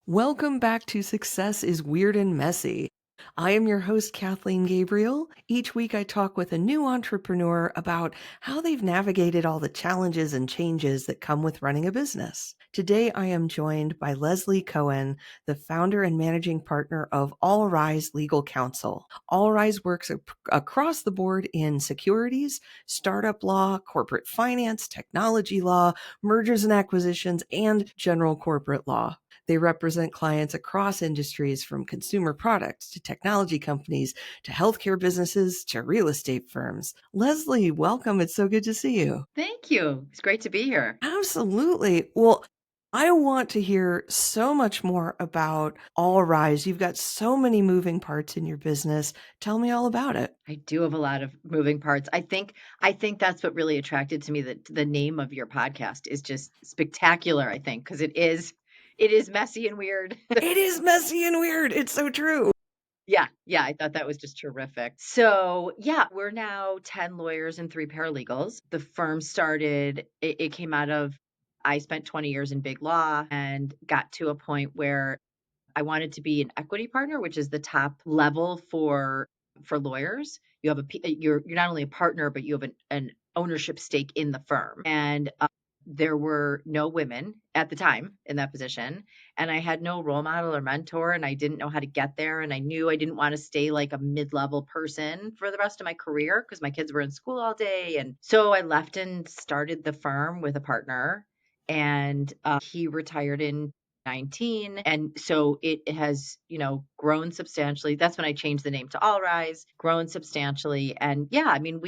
Welcome back to Success is Weird and Messy. I am your host, Kathleen Gabriel. Each week I talk with a new entrepreneur about how they've navigated all the challenges and changes that come with running a business. Today I am joined by Leslee Cohen, the founder and managing partner of AllRise Legal Counsel. AllRise works across the board in securities, startup law, corporate finance, technology law, mergers and acquisitions, and general corporate law. They represent clients across industries from consumer products to technology companies to healthcare businesses to real estate firms. Leslee, welcome. It's so good to see you. Thank you. It's great to be here. Absolutely. Well, I want to hear so much more about AllRise. You've got so many moving parts in your business. Tell me all about it. I do have a lot of moving parts. I think that's what really attracted to me, that the name of your podcast is just spectacular, I think, because it is messy and weird. It is messy and weird. It's so true. Yeah, yeah, I thought that was just terrific. So, yeah, we're now 10 lawyers and 3 paralegals. The firm started, it came out of, I spent 20 years in big law and got to a point where I wanted to be an equity partner, which is the top level for lawyers. You have you're not only a partner, but you have an ownership stake in the firm. And there were no women at the time in that position, and I had no role model or mentor, and I didn't know how to get there, and I knew I didn't want to stay like a mid-level person for the rest of my career because my kids were in school all day. And so I left and started the firm with a partner, and he retired in 19. And so it has, grown substantially. That's when I changed the name to AllRise, grown substantially. And yeah, I mean,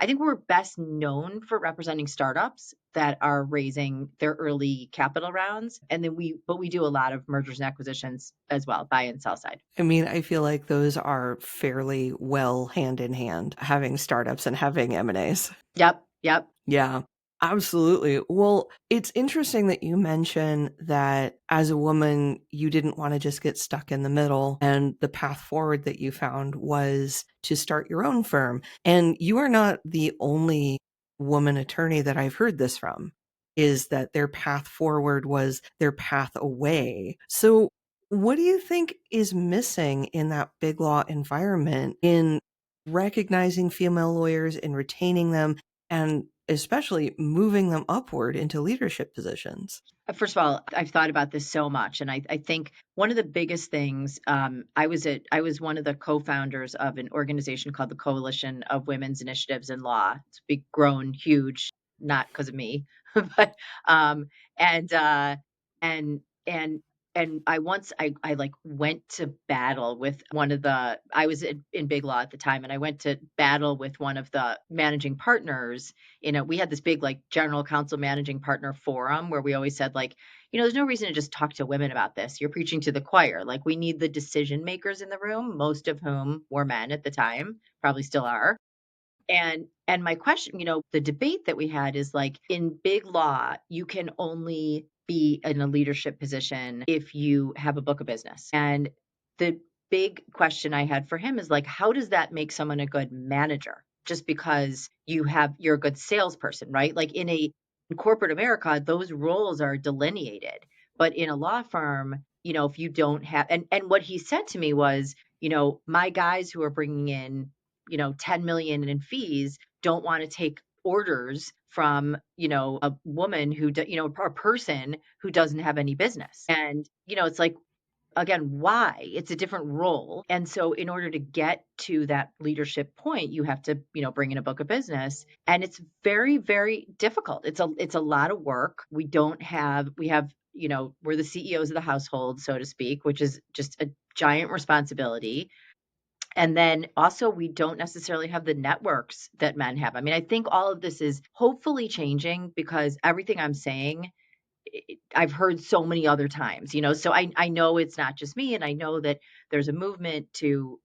I think we're best known for representing startups that are raising their early capital rounds. And then but we do a lot of mergers and acquisitions as well, buy and sell side. I mean, I feel like those are fairly well hand in hand, having startups and having M&As. Yep. Yep. Yeah, absolutely. Well, it's interesting that you mention that as a woman, you didn't want to just get stuck in the middle, and the path forward that you found was to start your own firm. And you are not the only woman attorney that I've heard this from, is that their path forward was their path away. So what do you think is missing in that big law environment in recognizing female lawyers and retaining them, and especially moving them upward into leadership positions? First of all, I've thought about this so much, and I think one of the biggest things, I was one of the co-founders of an organization called the Coalition of Women's Initiatives in Law. It's grown huge, not because of me, but um, and and and and I like went to battle with one of the I was in big law at the time, and I went to battle with one of the managing partners. We had this big like general counsel managing partner forum where we always said, like, there's no reason to just talk to women about this. You're preaching to the choir. Like, we need the decision makers in the room, most of whom were men at the time, probably still are. And my question, the debate that we had is like, in big law, you can only be in a leadership position if you have a book of business. And the big question I had for him is like, how does that make someone a good manager? Just because you're a good salesperson, right? Like in corporate America, those roles are delineated. But in a law firm, if you don't have, and what he said to me was, my guys who are bringing in 10 million in fees don't want to take orders from, a woman a person who doesn't have any business. And, it's like, again, why? It's a different role. And so in order to get to that leadership point, you have to, bring in a book of business. And it's very, very difficult. It's a lot of work. We have, we're the CEOs of the household, so to speak, which is just a giant responsibility. And then also, we don't necessarily have the networks that men have. I mean, I think all of this is hopefully changing because everything I'm saying, I've heard so many other times, so I know it's not just me. And I know that there's a movement to,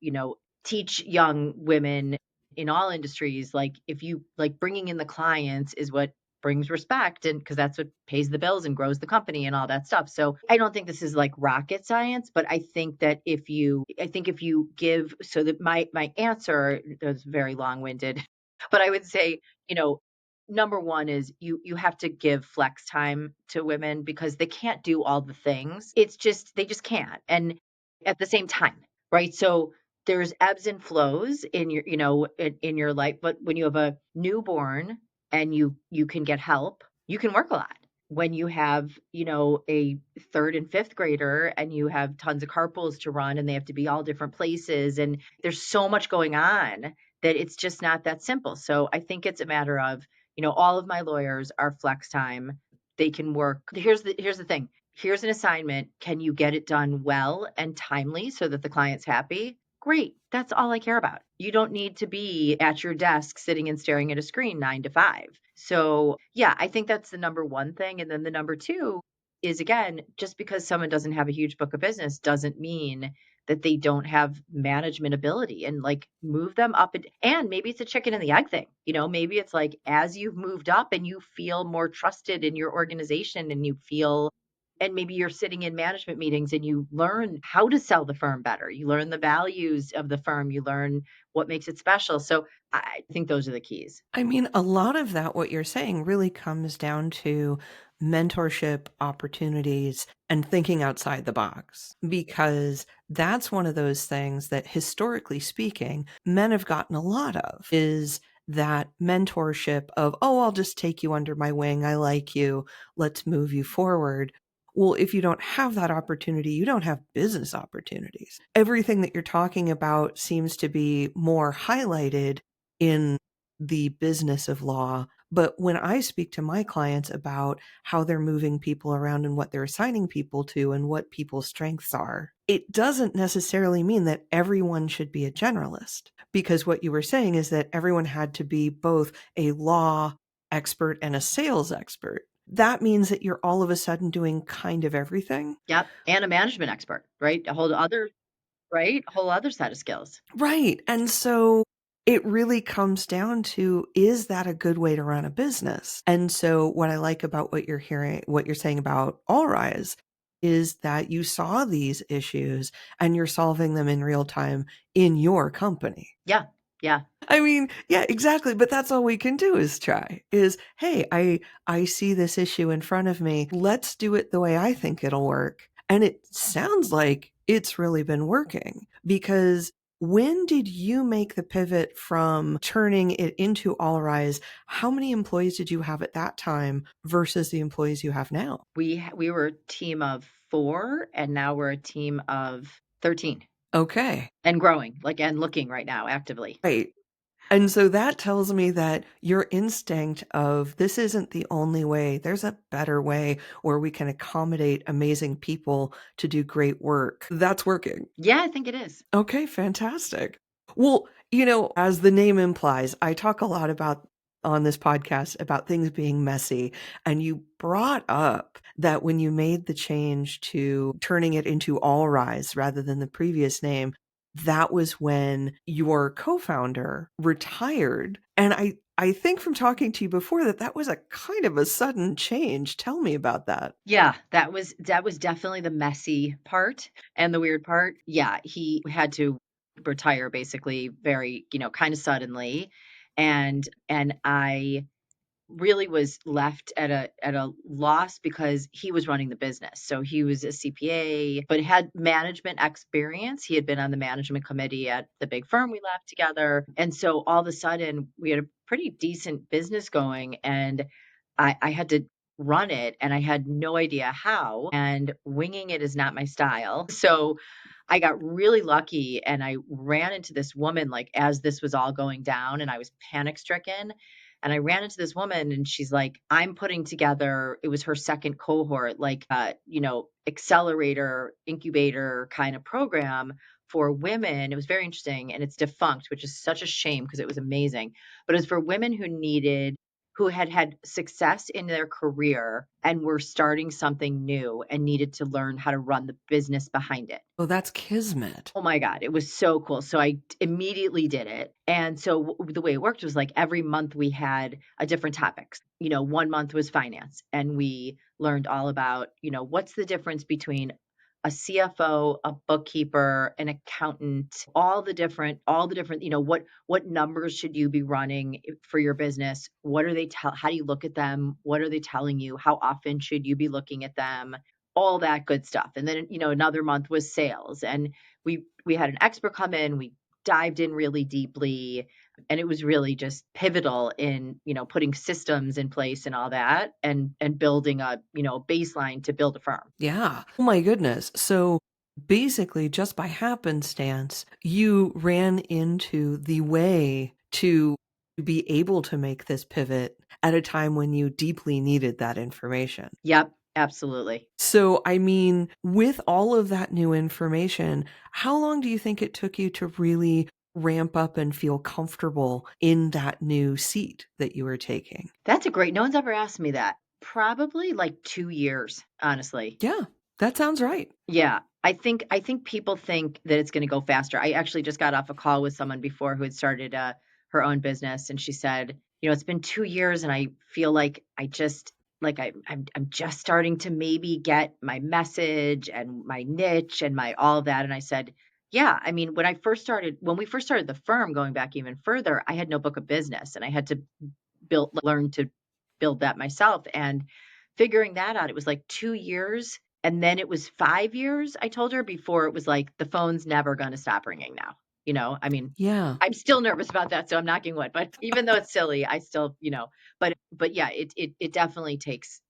teach young women in all industries, like, if you like, bringing in the clients is what brings respect, and because that's what pays the bills and grows the company and all that stuff. So I don't think this is like rocket science, but I think if you give, so that my answer is very long-winded, but I would say, number one is you have to give flex time to women because they can't do all the things. It's just they just can't. And at the same time, right? So there's ebbs and flows in your, in your life, but when you have a newborn and you can get help, you can work a lot. When you have, a third and fifth grader and you have tons of carpools to run and they have to be all different places and there's so much going on that it's just not that simple. So I think it's a matter of, all of my lawyers are flex time. They can work. Here's the thing. Here's an assignment. Can you get it done well and timely so that the client's happy? Great. That's all I care about. You don't need to be at your desk sitting and staring at a screen 9 to 5. So, yeah, I think that's the number one thing. And then the number two is, again, just because someone doesn't have a huge book of business doesn't mean that they don't have management ability, and like move them up, and maybe it's a chicken and the egg thing. Maybe it's like as you've moved up and you feel more trusted in your organization and you feel, and maybe you're sitting in management meetings and you learn how to sell the firm better. You learn the values of the firm, you learn what makes it special. So I think those are the keys. I mean, a lot of that, what you're saying, really comes down to mentorship opportunities and thinking outside the box, because that's one of those things that historically speaking, men have gotten a lot of is that mentorship of, oh, I'll just take you under my wing. I like you. Let's move you forward. Well, if you don't have that opportunity, you don't have business opportunities. Everything that you're talking about seems to be more highlighted in the business of law. But when I speak to my clients about how they're moving people around and what they're assigning people to and what people's strengths are, it doesn't necessarily mean that everyone should be a generalist. Because what you were saying is that everyone had to be both a law expert and a sales expert. That means that you're all of a sudden doing kind of everything. Yep. And a management expert, right? A whole other, right? A whole other set of skills. Right. And so it really comes down to, is that a good way to run a business? And so what I like about what you're hearing, what you're saying about AllRise is that you saw these issues and you're solving them in real time in your company. Yeah. Yeah. I mean, yeah, exactly. But that's all we can do is try is, hey, I see this issue in front of me. Let's do it the way I think it'll work. And it sounds like it's really been working, because when did you make the pivot from turning it into AllRise? How many employees did you have at that time versus the employees you have now? We were a team of 4 and now we're a team of 13 Okay. and growing, like, and looking right now actively. Right. And so that tells me that your instinct of this isn't the only way, there's a better way where we can accommodate amazing people to do great work. That's working. Yeah, I think it is. Okay, fantastic. Well, as the name implies, I talk a lot about on this podcast about things being messy. And you brought up that when you made the change to turning it into All Rise rather than the previous name, that was when your co-founder retired. And I think from talking to you before that that was a kind of a sudden change. Tell me about that. Yeah, that was definitely the messy part and the weird part. Yeah, he had to retire basically very, kind of suddenly. And I really was left at a loss because he was running the business. So he was a CPA, but had management experience. He had been on the management committee at the big firm we left together. And so all of a sudden we had a pretty decent business going, and I had to run it and I had no idea how, and winging it is not my style. So I got really lucky and I ran into this woman like as this was all going down and I was panic stricken. And I ran into this woman and she's like, I'm putting together, it was her second cohort, like, accelerator, incubator kind of program for women. It was very interesting and it's defunct, which is such a shame because it was amazing. But it was for women who had had success in their career and were starting something new and needed to learn how to run the business behind it. Oh, that's kismet. Oh my god, it was so cool. So I immediately did it. And so the way it worked was like every month we had a different topics. 1 month was finance and we learned all about, what's the difference between a CFO, a bookkeeper, an accountant, all the different, what numbers should you be running for your business? What are they how do you look at them? What are they telling you? How often should you be looking at them? All that good stuff. And then, another month was sales. And we had an expert come in, we dived in really deeply, and it was really just pivotal in, putting systems in place and all that, and building a, baseline to build a firm. Yeah. Oh my goodness. So basically, just by happenstance, you ran into the way to be able to make this pivot at a time when you deeply needed that information. Yep, absolutely. So, I mean, with all of that new information, how long do you think it took you to really ramp up and feel comfortable in that new seat that you were taking? No one's ever asked me that. Probably like 2 years, honestly. Yeah, that sounds right. Yeah, I think people think that it's gonna go faster. I actually just got off a call with someone before who had started, her own business, and she said, "It's been 2 years, and I feel like I'm just starting to maybe get my message and my niche and my all of that," and I said, "Yeah, I mean, when we first started the firm, going back even further, I had no book of business, and I had to learn to build that myself, and figuring that out, it was like 2 years, and then it was 5 years, I told her, before it was like, the phone's never gonna stop ringing now, I mean, Yeah. I'm still nervous about that, so I'm knocking wood, but even though it's silly, I still, but yeah, it definitely takes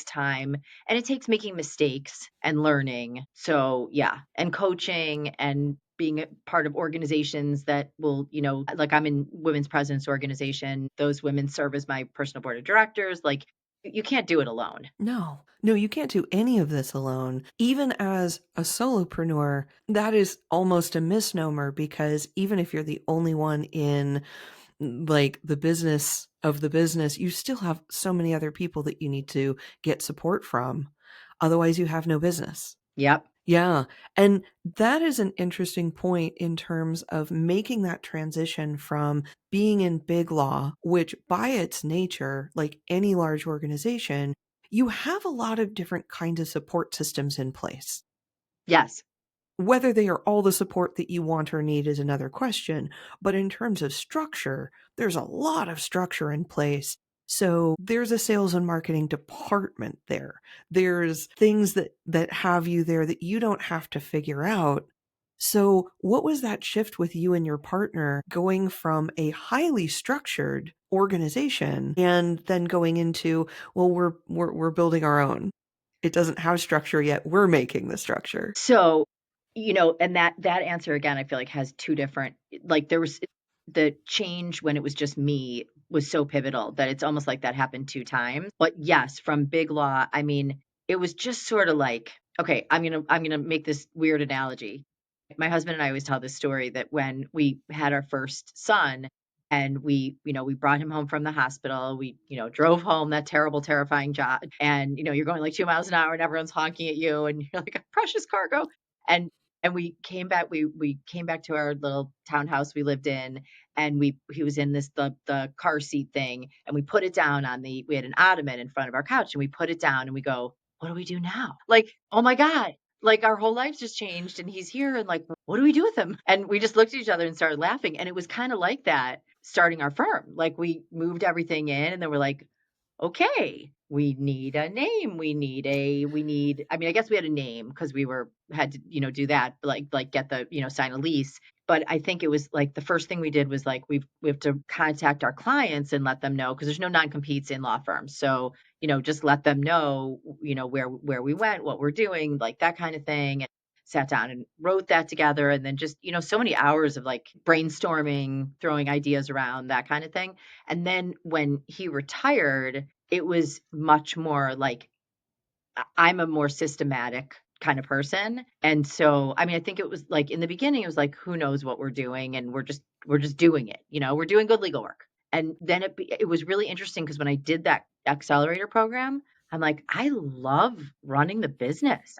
time, and it takes making mistakes and learning. So, yeah, and coaching and being a part of organizations that will, like I'm in women's presidents organization, those women serve as my personal board of directors, like, you can't do it alone. No, no, you can't do any of this alone. Even as a solopreneur, that is almost a misnomer because even if you're the only one in like the business of the business, you still have so many other people that you need to get support from. Otherwise, you have no business. Yep. Yeah. And that is an interesting point in terms of making that transition from being in big law, which by its nature, like any large organization, you have a lot of different kinds of support systems in place. Yes. Whether they are all the support that you want or need is another question, but in terms of structure, there's a lot of structure in place. So there's a sales and marketing department there. There's things that have you there that you don't have to figure out. So what was that shift with you and your partner going from a highly structured organization and then going into, well, we're building our own. It doesn't have structure yet. We're making the structure. So, and that answer again, I feel like has 2 different, like, there was the change when it was just me was so pivotal that it's almost like that happened 2 times. But yes, from big law, I mean, it was just sorta like, okay, I'm gonna make this weird analogy. My husband and I always tell this story that when we had our first son and we brought him home from the hospital, we, drove home, that terrible, terrifying job. And, you're going like 2 miles an hour and everyone's honking at you and you're like, precious cargo. And we came back, we came back to our little townhouse we lived in, and he was in the car seat thing, and we put it down we had an ottoman in front of our couch, and we put it down and we go, what do we do now? Like, oh my God, like, our whole lives just changed, and he's here, and, like, what do we do with him? And we just looked at each other and started laughing, and it was kinda like that starting our firm. Like, we moved everything in, and then we're like, "Okay, we need a name, I mean, I guess we had a name because had to, do that, like, get the, sign a lease. But I think it was, like, the first thing we did was, like, we have to contact our clients and let them know because there's no non-competes in law firms. So, just let them know, where we went, what we're doing, like that kind of thing. And sat down and wrote that together. And then just, so many hours of like brainstorming, throwing ideas around, that kind of thing. And then when he retired, it was much more like I'm a more systematic kind of person. And so, I mean, I think it was like in the beginning, it was like, who knows what we're doing? And we're just doing it. We're doing good legal work. And then it was really interesting because when I did that accelerator program, I'm like, I love running the business.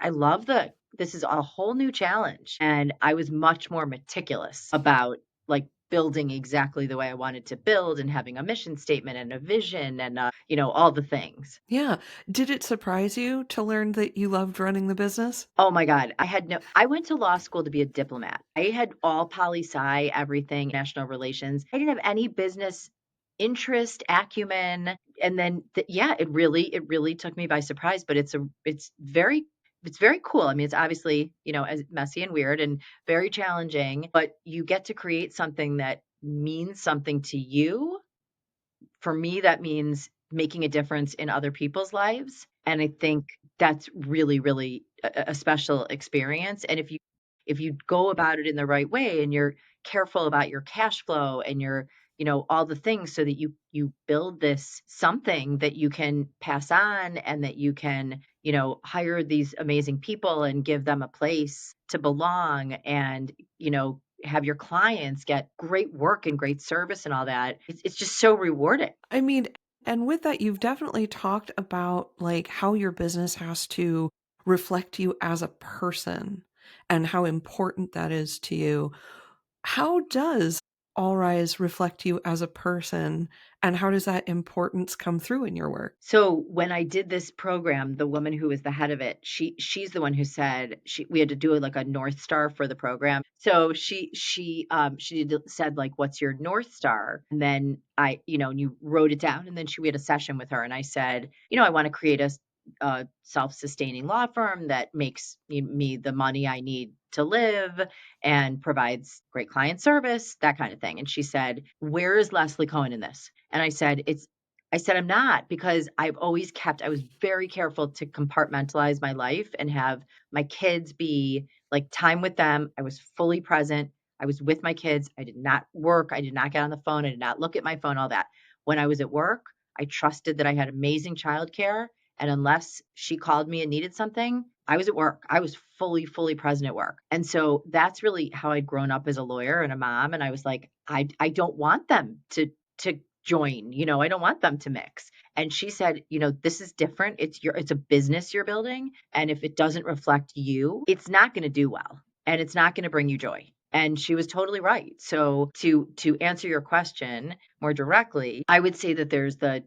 This is a whole new challenge. And I was much more meticulous about like building exactly the way I wanted to build and having a mission statement and a vision and, all the things. Yeah. Did it surprise you to learn that you loved running the business? Oh my God. I went to law school to be a diplomat. I had all poli sci, everything, national relations. I didn't have any business interest, acumen. And then, yeah, it really took me by surprise, but it's very cool. I mean, it's obviously, as messy and weird and very challenging, but you get to create something that means something to you. For me, that means making a difference in other people's lives, and I think that's really, really a special experience, and if you go about it in the right way and you're careful about your cash flow and your all the things so that you build this something that you can pass on and that you can, hire these amazing people and give them a place to belong and, have your clients get great work and great service and all that. It's just so rewarding. I mean, and with that, you've definitely talked about like how your business has to reflect you as a person and how important that is to you. How does AllRise reflect you as a person, and how does that importance come through in your work? So when I did this program, the woman who was the head of it, she's the one who said we had to do like a North Star for the program. So said like, "What's your North Star?" And then and you wrote it down, and then we had a session with her, and I said, I want to create a self-sustaining law firm that makes me the money I need to live and provides great client service, that kind of thing. And she said, "Where is Leslie Cohen in this?" And I said, I'm not because I was very careful to compartmentalize my life and have my kids be like time with them. I was fully present. I was with my kids. I did not work. I did not get on the phone. I did not look at my phone, all that. When I was at work, I trusted that I had amazing childcare. And unless she called me and needed something, I was at work. I was fully, fully present at work. And so that's really how I'd grown up as a lawyer and a mom. And I was like, I don't want them to join, I don't want them to mix. And she said, this is different. It's a business you're building. And if it doesn't reflect you, it's not going to do well and it's not going to bring you joy. And she was totally right. So to answer your question more directly, I would say that there's the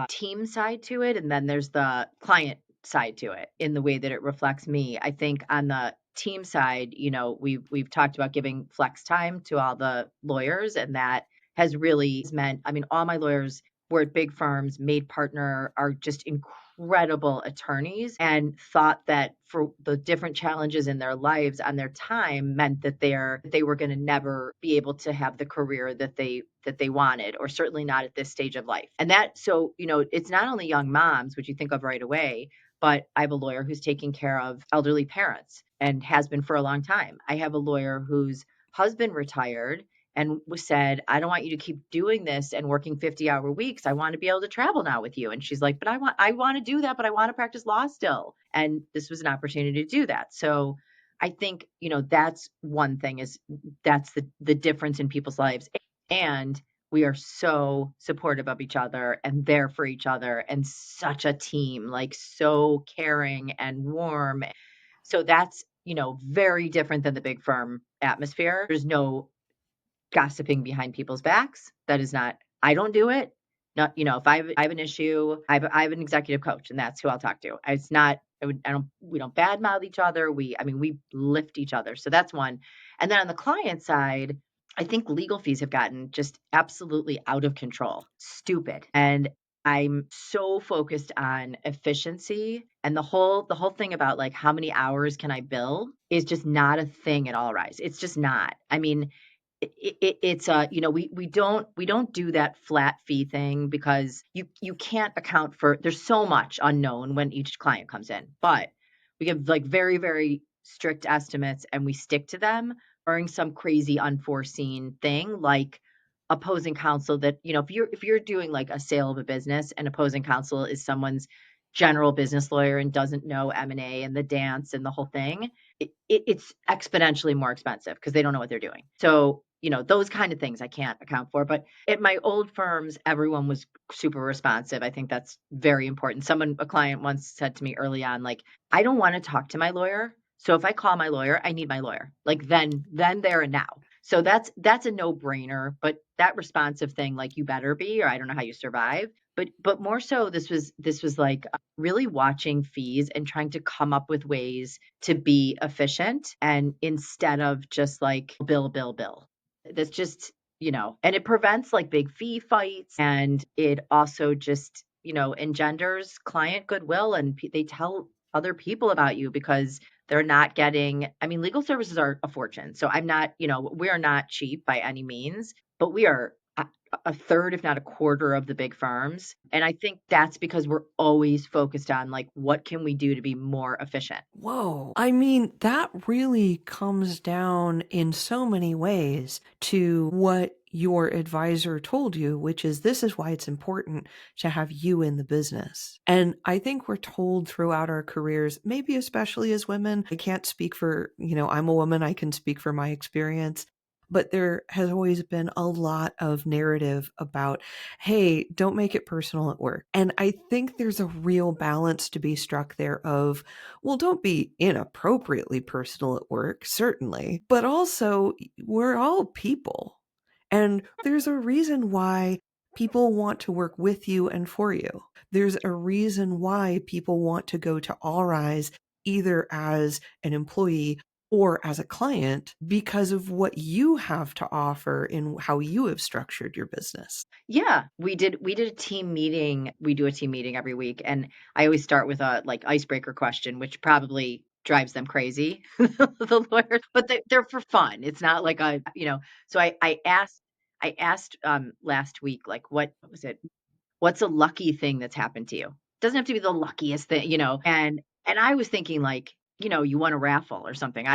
team side to it, and then there's the client side to it in the way that it reflects me. I think on the team side, we've talked about giving flex time to all the lawyers, and that has really meant, I mean, all my lawyers were at big firms, made partner, are just incredible attorneys, and thought that for the different challenges in their lives on their time meant that they were going to never be able to have the career that they wanted, or certainly not at this stage of life. And that, so, it's not only young moms, which you think of right away, but I have a lawyer who's taking care of elderly parents and has been for a long time. I have a lawyer whose husband retired and was said, I don't want you to keep doing this and working 50-hour weeks. I want to be able to travel now with you. And she's like, but I want to do that, but I want to practice law still. And this was an opportunity to do that. So I think, that's one thing, is that's the difference in people's lives. And we are so supportive of each other and there for each other and such a team, like so caring and warm. So that's, very different than the big firm atmosphere. There's no gossiping behind people's backs. That is not, I don't do it. Not, if I have an issue, I have an executive coach, and that's who I'll talk to. It's not, we don't badmouth each other. We lift each other. So that's one. And then on the client side, I think legal fees have gotten just absolutely out of control, stupid. And I'm so focused on efficiency, and the whole thing about like how many hours can I bill is just not a thing at AllRise. It's just not. I mean, it's we don't do that flat fee thing because you can't account for, there's so much unknown when each client comes in, but we give like very, very strict estimates and we stick to them, barring some crazy unforeseen thing like opposing counsel. That, if you're doing like a sale of a business and opposing counsel is someone's general business lawyer and doesn't know M&A and the dance and the whole thing, it's exponentially more expensive because they don't know what they're doing. So, those kind of things I can't account for. But at my old firms, everyone was super responsive. I think that's very important. A client once said to me early on, like, I don't want to talk to my lawyer. So if I call my lawyer, I need my lawyer. Like then, there and now. So that's a no-brainer, but that responsive thing, like, you better be, or I don't know how you survive. But more so, this was like, really watching fees and trying to come up with ways to be efficient, and instead of just like bill, bill, bill. That's just, and it prevents like big fee fights, and it also just, engenders client goodwill, and they tell other people about you because they're not getting, I mean, legal services are a fortune. So I'm not, we are not cheap by any means, but we are a third, if not a quarter of the big firms. And I think that's because we're always focused on like, what can we do to be more efficient? Whoa. I mean, that really comes down in so many ways to what your advisor told you, which is this is why it's important to have you in the business. And I think we're told throughout our careers, maybe especially as women, I can't speak for, I'm a woman, I can speak for my experience. But there has always been a lot of narrative about, hey, don't make it personal at work. And I think there's a real balance to be struck there of, well, don't be inappropriately personal at work, certainly, but also we're all people. And there's a reason why people want to work with you and for you. There's a reason why people want to go to AllRise either as an employee or as a client because of what you have to offer in how you have structured your business. Yeah, we did a team meeting. We do a team meeting every week, and I always start with a like icebreaker question, which probably drives them crazy, the lawyers, but they're for fun. It's not like so I asked last week, like, what was it? What's a lucky thing that's happened to you? Doesn't have to be the luckiest thing, and I was thinking like, you won a raffle or something.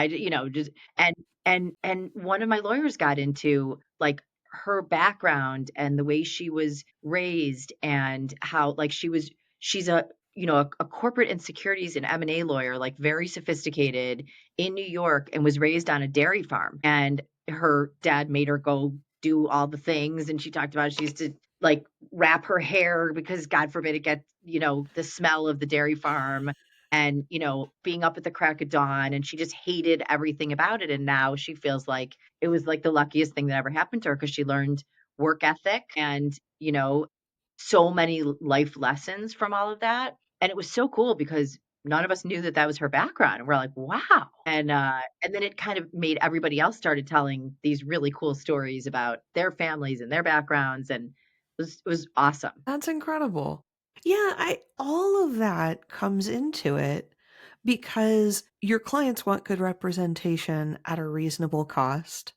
Just and and one of my lawyers got into like her background and the way she was raised, and how like she's a corporate and securities and M&A lawyer, like very sophisticated in New York, and was raised on a dairy farm, and her dad made her go do all the things, and she talked about she used to like wrap her hair because God forbid it gets, the smell of the dairy farm, and, being up at the crack of dawn, and she just hated everything about it. And now she feels like it was like the luckiest thing that ever happened to her because she learned work ethic and, so many life lessons from all of that. And it was so cool because none of us knew that that was her background. And we're like, wow. And then it kind of made everybody else started telling these really cool stories about their families and their backgrounds. And it was awesome. That's incredible. Yeah, I all of that comes into it because your clients want good representation at a reasonable cost,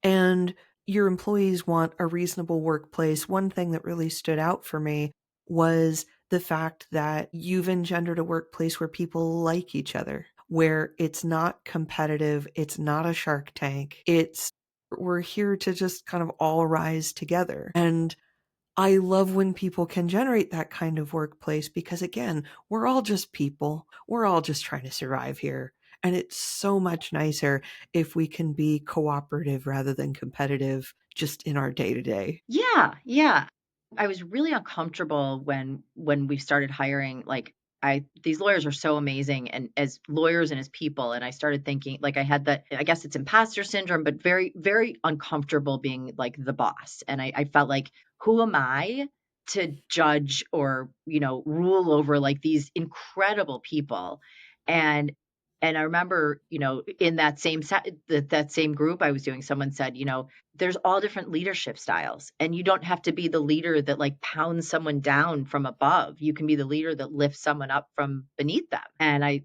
and your employees want a reasonable workplace. One thing that really stood out for me was the fact that you've engendered a workplace where people like each other, where it's not competitive, it's not a Shark Tank. It's we're here to just kind of all rise together. And I love when people can generate that kind of workplace because, again, we're all just people. We're all just trying to survive here. And it's so much nicer if we can be cooperative rather than competitive just in our day to day. Yeah, yeah. I was really uncomfortable when we started hiring, like, I these lawyers are so amazing and as lawyers and as people, and I started thinking like I had that, I guess it's imposter syndrome, but very, very uncomfortable being like the boss. And I felt like, who am I to judge or, rule over like these incredible people? And and I remember, in that same that same group I was doing, someone said, there's all different leadership styles, and you don't have to be the leader that like pounds someone down from above. You can be the leader that lifts someone up from beneath them. And I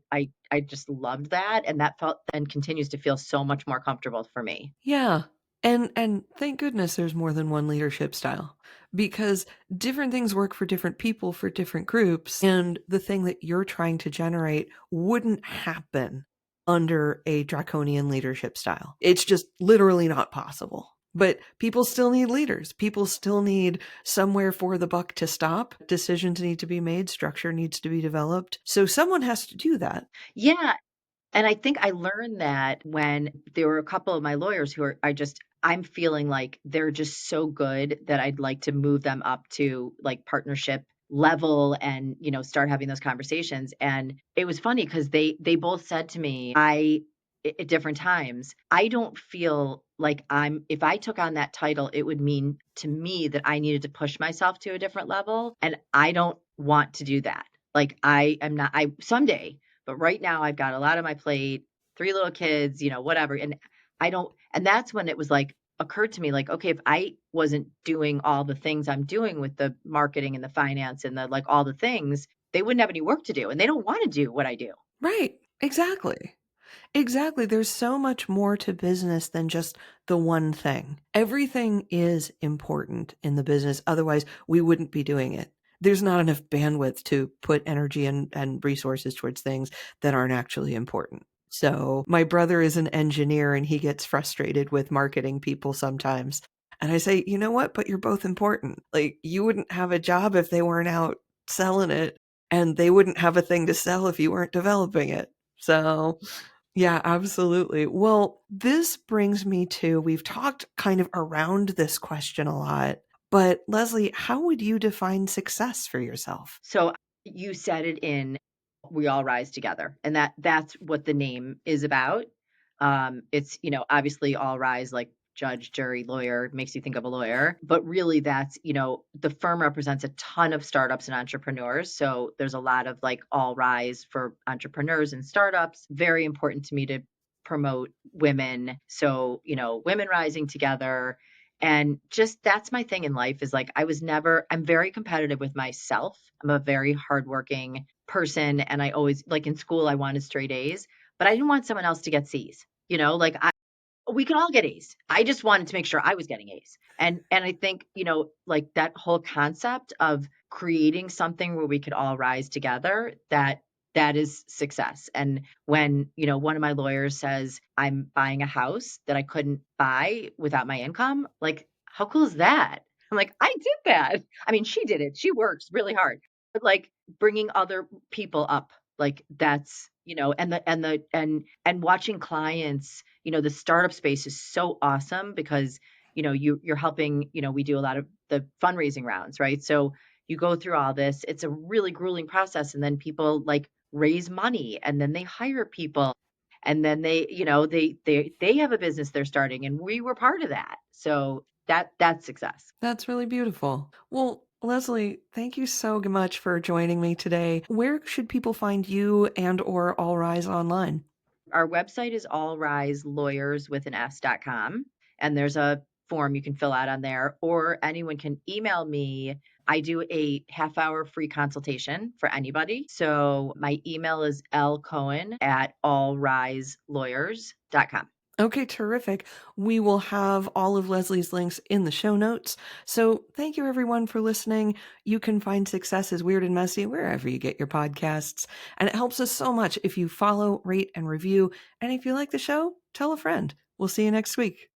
just loved that, and that felt and continues to feel so much more comfortable for me. Yeah. And thank goodness there's more than one leadership style because different things work for different people for different groups, and the thing that you're trying to generate wouldn't happen under a draconian leadership style. It's just literally not possible. But people still need leaders. People still need somewhere for the buck to stop. Decisions need to be made, structure needs to be developed. So someone has to do that. Yeah, and I think I learned that when there were a couple of my lawyers who are I'm feeling like they're just so good that I'd like to move them up to like partnership level and, start having those conversations. And it was funny because they both said to me, at different times, I don't feel like if I took on that title, it would mean to me that I needed to push myself to a different level, and I don't want to do that. Like, I am not I someday, but right now I've got a lot on my plate, 3 little kids, whatever, and I don't and that's when it was, like, occurred to me, like, okay, if I wasn't doing all the things I'm doing with the marketing and the finance and the, like, all the things, they wouldn't have any work to do, and they don't wanna do what I do. Right. Exactly. Exactly. There's so much more to business than just the one thing. Everything is important in the business. Otherwise, we wouldn't be doing it. There's not enough bandwidth to put energy and resources towards things that aren't actually important. So my brother is an engineer and he gets frustrated with marketing people sometimes. And I say, you know what? But you're both important. Like, you wouldn't have a job if they weren't out selling it, and they wouldn't have a thing to sell if you weren't developing it. So yeah, absolutely. Well, this brings me to, we've talked kind of around this question a lot, but Leslie, how would you define success for yourself? So you said it in We All Rise Together, and that's what the name is about. It's, obviously all rise like judge, jury, lawyer makes you think of a lawyer, but really that's, the firm represents a ton of startups and entrepreneurs. So there's a lot of like all rise for entrepreneurs and startups. Very important to me to promote women. So, women rising together, and just that's my thing in life is like I'm very competitive with myself. I'm a very hardworking person. And I always, like in school, I wanted straight A's, but I didn't want someone else to get C's. Like we can all get A's. I just wanted to make sure I was getting A's. And I think, like that whole concept of creating something where we could all rise together, that is success. And when, one of my lawyers says I'm buying a house that I couldn't buy without my income, like how cool is that? I'm like, I did that. I mean, she did it. She works really hard. But like bringing other people up, like that's, and watching clients, the startup space is so awesome because, you're helping, we do a lot of the fundraising rounds, right? So you go through all this, it's a really grueling process. And then people like raise money and then they hire people. And then they have a business they're starting and we were part of that. So that's success. That's really beautiful. Well, Leslie, thank you so much for joining me today. Where should people find you and or All Rise online? Our website is allriselawyers with an s.com, and there's a form you can fill out on there, or anyone can email me. I do a half-hour free consultation for anybody. So my email is lcohen at allriselawyers.com. Okay, terrific. We will have all of Leslie's links in the show notes. So thank you everyone for listening. You can find Success is Weird and Messy wherever you get your podcasts. And it helps us so much if you follow, rate, and review. And if you like the show, tell a friend. We'll see you next week.